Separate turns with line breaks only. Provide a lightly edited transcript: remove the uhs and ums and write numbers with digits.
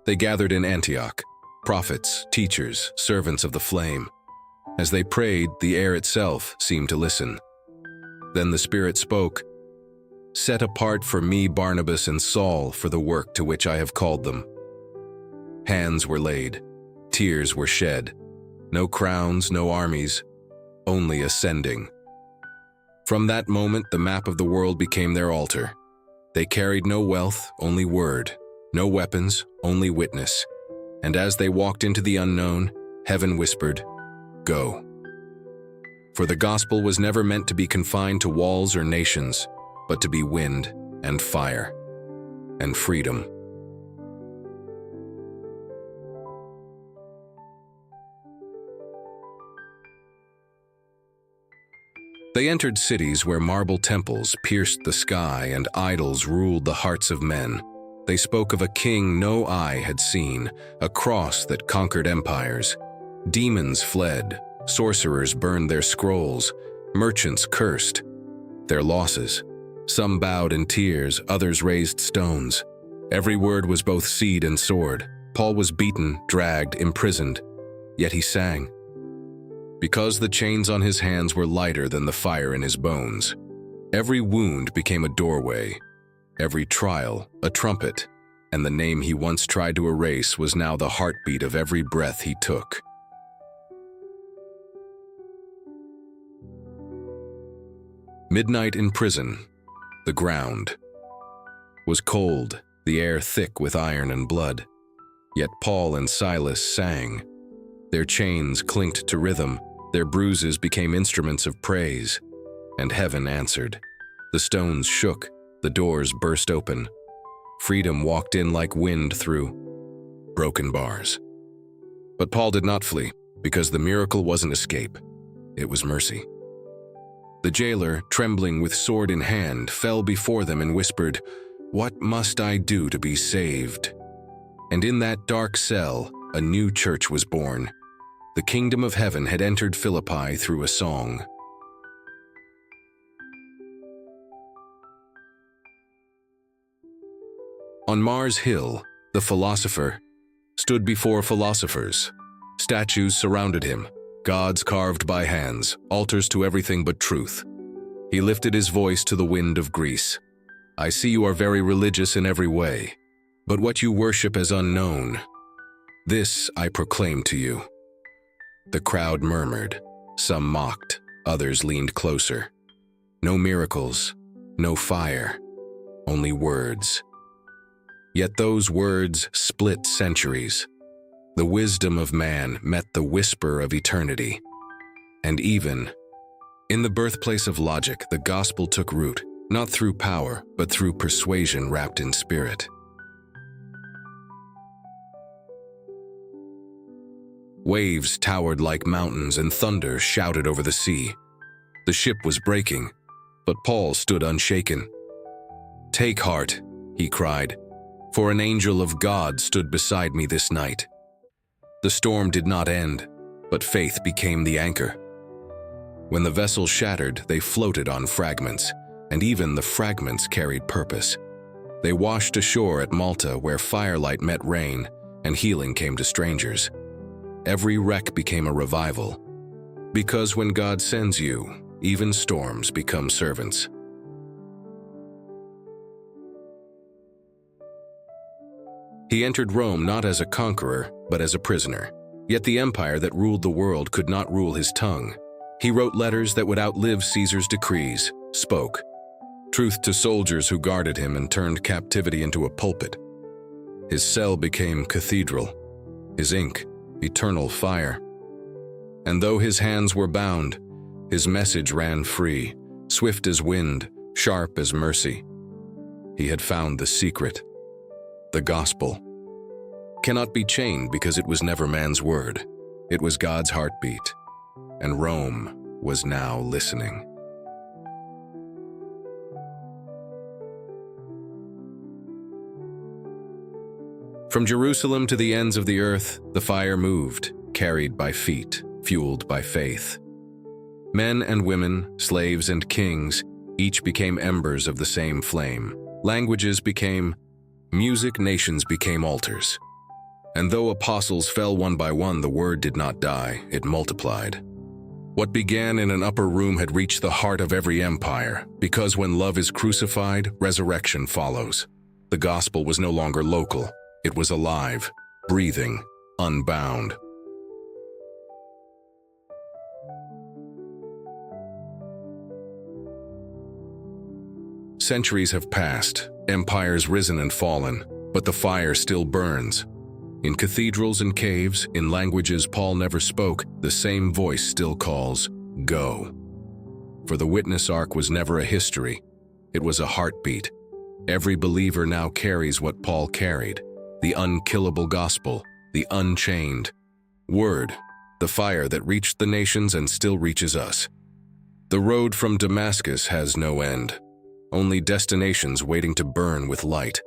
They gathered in Antioch, prophets, teachers, servants of the flame. As they prayed, the air itself seemed to listen. Then the Spirit spoke, "Set apart for me Barnabas and Saul for the work to which I have called them." Hands were laid, tears were shed. No crowns, no armies, only ascending. From that moment, the map of the world became their altar. They carried no wealth, only word, no weapons, only witness. And as they walked into the unknown, heaven whispered, "Go." For the gospel was never meant to be confined to walls or nations, but to be wind and fire and freedom. They entered cities where marble temples pierced the sky and idols ruled the hearts of men. They spoke of a king no eye had seen, a cross that conquered empires. Demons fled, sorcerers burned their scrolls, merchants cursed their losses. Some bowed in tears, others raised stones. Every word was both seed and sword. Paul was beaten, dragged, imprisoned, yet he sang. Because the chains on his hands were lighter than the fire in his bones. Every wound became a doorway, every trial a trumpet, and the name he once tried to erase was now the heartbeat of every breath he took. Midnight in prison. The ground was cold, the air thick with iron and blood. Yet Paul and Silas sang. Their chains clinked to rhythm, their bruises became instruments of praise, and heaven answered. The stones shook, the doors burst open. Freedom walked in like wind through broken bars. But Paul did not flee, because the miracle wasn't escape, it was mercy. The jailer, trembling with sword in hand, fell before them and whispered, "What must I do to be saved?" And in that dark cell, a new church was born. The kingdom of heaven had entered Philippi through a song. On Mars Hill, the philosopher stood before philosophers. Statues surrounded him, gods carved by hands, altars to everything but truth. He lifted his voice to the wind of Greece. "I see you are very religious in every way, but what you worship is unknown. This I proclaim to you." The crowd murmured, some mocked, others leaned closer. No miracles, no fire, only words. Yet those words split centuries. The wisdom of man met the whisper of eternity. And even in the birthplace of logic, the gospel took root, not through power, but through persuasion wrapped in spirit. Waves towered like mountains and thunder shouted over the sea. The ship was breaking, but Paul stood unshaken. "Take heart," he cried, "for an angel of God stood beside me this night." The storm did not end, but faith became the anchor. When the vessel shattered, they floated on fragments, and even the fragments carried purpose. They washed ashore at Malta where firelight met rain, and healing came to strangers. Every wreck became a revival. Because when God sends you, even storms become servants. He entered Rome not as a conqueror, but as a prisoner. Yet the empire that ruled the world could not rule his tongue. He wrote letters that would outlive Caesar's decrees, spoke truth to soldiers who guarded him, and turned captivity into a pulpit. His cell became cathedral, his ink eternal fire. And though his hands were bound, his message ran free, swift as wind, sharp as mercy. He had found the secret. The gospel cannot be chained because it was never man's word. It was God's heartbeat, and Rome was now listening. From Jerusalem to the ends of the earth, the fire moved, carried by feet, fueled by faith. Men and women, slaves and kings, each became embers of the same flame. Languages became music, nations became altars. And though apostles fell one by one, the word did not die, it multiplied. What began in an upper room had reached the heart of every empire, because when love is crucified, resurrection follows. The gospel was no longer local, it was alive, breathing, unbound. Centuries have passed, empires risen and fallen, but the fire still burns. In cathedrals and caves, in languages Paul never spoke, the same voice still calls, "Go." For the witness ark was never a history, it was a heartbeat. Every believer now carries what Paul carried, the unkillable gospel, the unchained word, the fire that reached the nations and still reaches us. The road from Damascus has no end, only destinations waiting to burn with light.